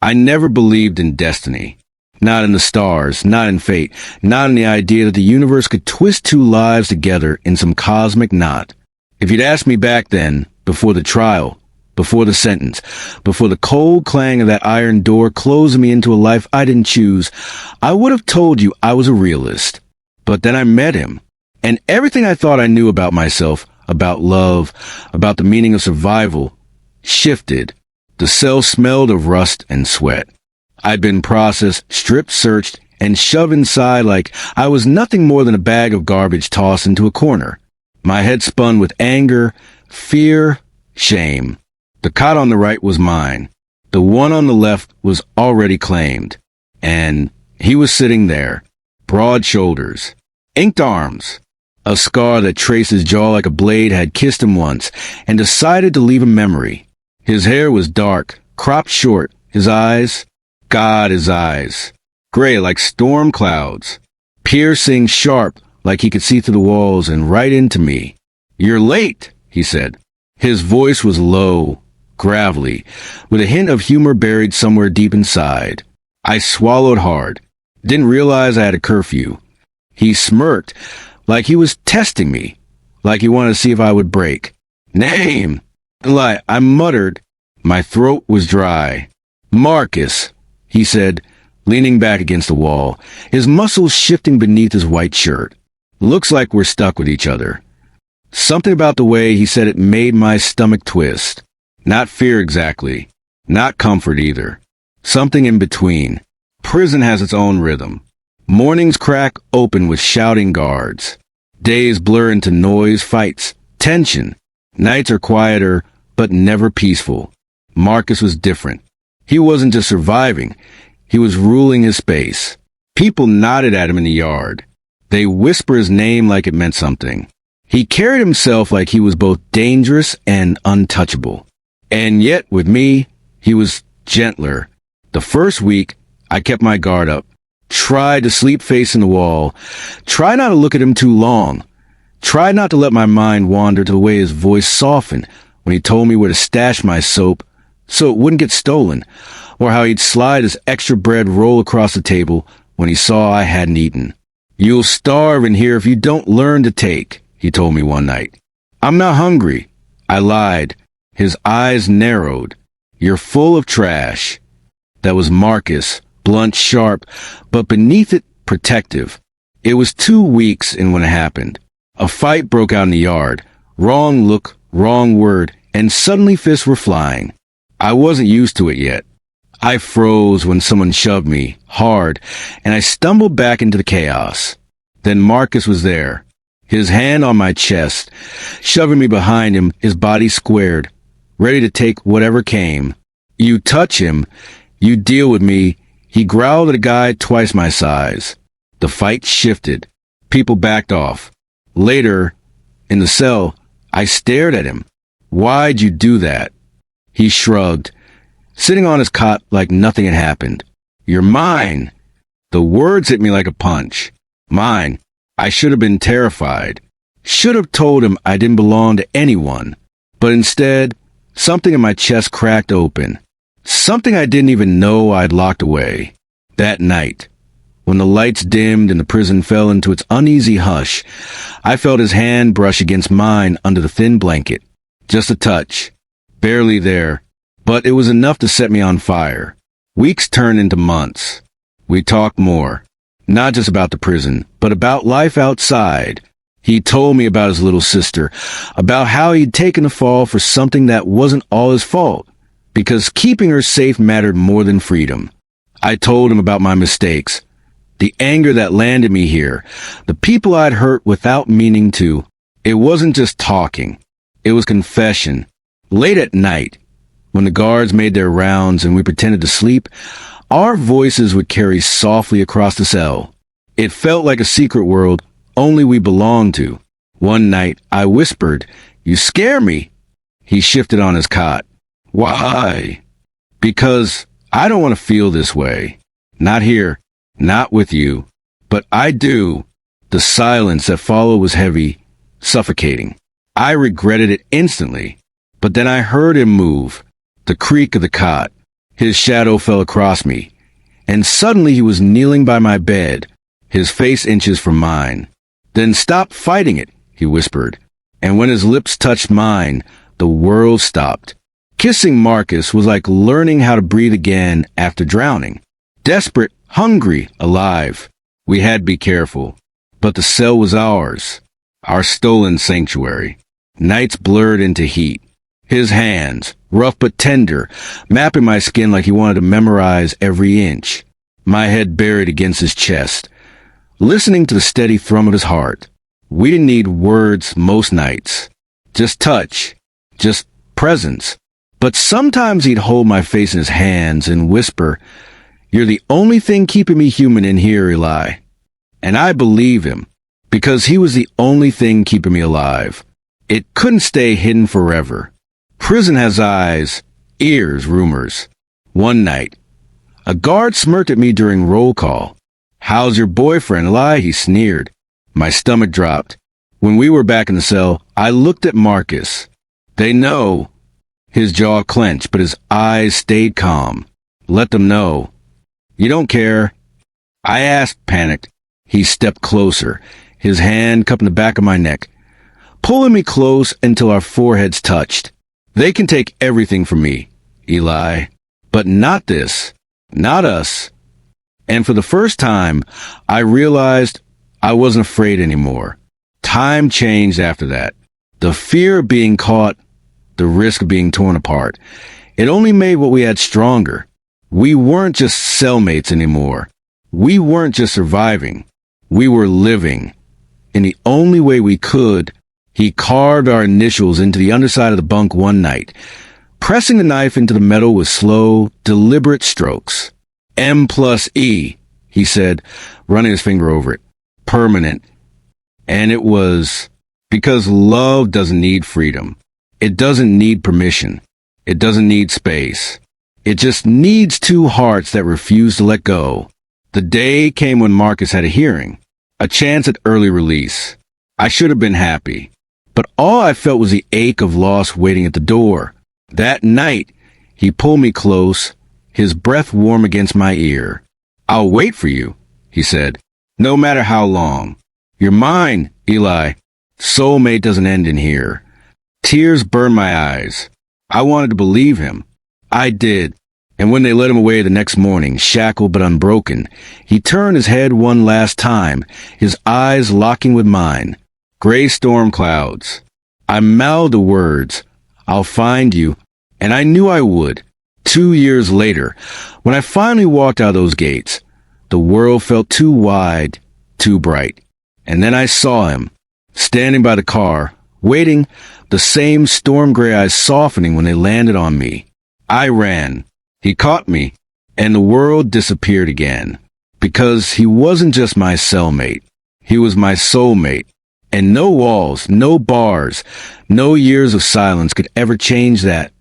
I never believed in destiny. Not in the stars, not in fate, not in the idea that the universe could twist two lives together in some cosmic knot. If you'd asked me back then, before the trial, before the sentence, before the cold clang of that iron door closing me into a life I didn't choose, I would have told you I was a realist. But then I met him, and everything I thought I knew about myself, about love, about the meaning of survival, shifted. The cell smelled of rust and sweat. I'd been processed, stripped, searched, and shoved inside like I was nothing more than a bag of garbage tossed into a corner. My head spun with anger, fear, shame. The cot on the right was mine. The one on the left was already claimed. And he was sitting there, broad shoulders, inked arms. A scar that traced his jaw like a blade had kissed him once and decided to leave a memory. His hair was dark, cropped short. His eyes, God, his eyes, gray like storm clouds, piercing, sharp like he could see through the walls and right into me. "You're late," he said. His voice was low, gravelly, with a hint of humor buried somewhere deep inside. I swallowed hard. Didn't realize I had a curfew. He smirked, like he was testing me, like he wanted to see if I would break. "Name!" I muttered. My throat was dry. "Marcus," he said, leaning back against the wall, his muscles shifting beneath his white shirt. "Looks like we're stuck with each other." Something about the way he said it made my stomach twist. Not fear exactly. Not comfort either. Something in between. Prison has its own rhythm. Mornings crack open with shouting guards. Days blur into noise, fights, tension. Nights are quieter, but never peaceful. Marcus was different. He wasn't just surviving. He was ruling his space. People nodded at him in the yard. They whispered his name like it meant something. He carried himself like he was both dangerous and untouchable. And yet, with me, he was gentler. The first week, I kept my guard up. Tried to sleep facing the wall. Tried not to look at him too long. Tried not to let my mind wander to the way his voice softened when he told me where to stash my soap so it wouldn't get stolen, or how he'd slide his extra bread roll across the table when he saw I hadn't eaten. "You'll starve in here if you don't learn to take," he told me one night. "I'm not hungry." I lied. His eyes narrowed. "You're full of trash." That was Marcus, blunt, sharp, but beneath it, protective. It was 2 weeks in when it happened. A fight broke out in the yard. Wrong look, wrong word, and suddenly fists were flying. I wasn't used to it yet. I froze when someone shoved me, hard, and I stumbled back into the chaos. Then Marcus was there, his hand on my chest, shoving me behind him, his body squared, ready to take whatever came. "You touch him, you deal with me," he growled at a guy twice my size. The fight shifted. People backed off. Later, in the cell, I stared at him. "Why'd you do that?" He shrugged, sitting on his cot like nothing had happened. "You're mine." The words hit me like a punch. Mine. I should have been terrified. Should have told him I didn't belong to anyone. But instead, something in my chest cracked open. Something I didn't even know I'd locked away. That night, when the lights dimmed and the prison fell into its uneasy hush, I felt his hand brush against mine under the thin blanket. Just a touch. Barely there. But it was enough to set me on fire. Weeks turned into months. We talked more. Not just about the prison, but about life outside. He told me about his little sister, about how he'd taken a fall for something that wasn't all his fault, because keeping her safe mattered more than freedom. I told him about my mistakes, the anger that landed me here, the people I'd hurt without meaning to. It wasn't just talking. It was confession. Late at night, when the guards made their rounds and we pretended to sleep, our voices would carry softly across the cell. It felt like a secret world only we belonged to. One night, I whispered, "You scare me." He shifted on his cot. "Why?" "Because I don't want to feel this way. Not here. Not with you. But I do." The silence that followed was heavy, suffocating. I regretted it instantly. But then I heard him move, the creak of the cot, His shadow fell across me, and suddenly he was kneeling by my bed, his face inches from mine. "Then stop fighting it," he whispered, and when his lips touched mine, the world stopped. Kissing Marcus was like learning how to breathe again after drowning. Desperate, hungry, alive. We had to be careful. But the cell was ours, our stolen sanctuary. Nights blurred into heat. His hands, rough but tender, mapping my skin like he wanted to memorize every inch. My head buried against his chest, listening to the steady thrum of his heart. We didn't need words most nights. Just touch. Just presence. But sometimes he'd hold my face in his hands and whisper, "You're the only thing keeping me human in here, Eli." And I believe him, because he was the only thing keeping me alive. It couldn't stay hidden forever. Prison has eyes, ears, rumors. One night, a guard smirked at me during roll call. "How's your boyfriend, Eli?" he sneered. My stomach dropped. When we were back in the cell, I looked at Marcus. "They know." His jaw clenched, but his eyes stayed calm. "Let them know." "You don't care?" I asked, panicked. He stepped closer, his hand cupping the back of my neck, pulling me close until our foreheads touched. "They can take everything from me, Eli, but not this, not us." And for the first time, I realized I wasn't afraid anymore. Time changed after that. The fear of being caught, the risk of being torn apart, it only made what we had stronger. We weren't just cellmates anymore. We weren't just surviving. We were living. In the only way we could, he carved our initials into the underside of the bunk one night, pressing the knife into the metal with slow, deliberate strokes. "M+E," he said, running his finger over it. "Permanent." And it was because love doesn't need freedom. It doesn't need permission. It doesn't need space. It just needs two hearts that refuse to let go. The day came when Marcus had a hearing, a chance at early release. I should have been happy, but all I felt was the ache of loss waiting at the door. That night, he pulled me close, his breath warm against my ear. "I'll wait for you," he said, "no matter how long. You're mine, Eli. Soulmate doesn't end in here." Tears burned my eyes. I wanted to believe him. I did. And when they led him away the next morning, shackled but unbroken, he turned his head one last time, his eyes locking with mine. Gray storm clouds. I mouthed the words, "I'll find you," and I knew I would. 2 years later, when I finally walked out of those gates, the world felt too wide, too bright. And then I saw him, standing by the car, waiting, the same storm gray eyes softening when they landed on me. I ran. He caught me, and the world disappeared again. Because he wasn't just my cellmate. He was my soulmate. And no walls, no bars, no years of silence could ever change that.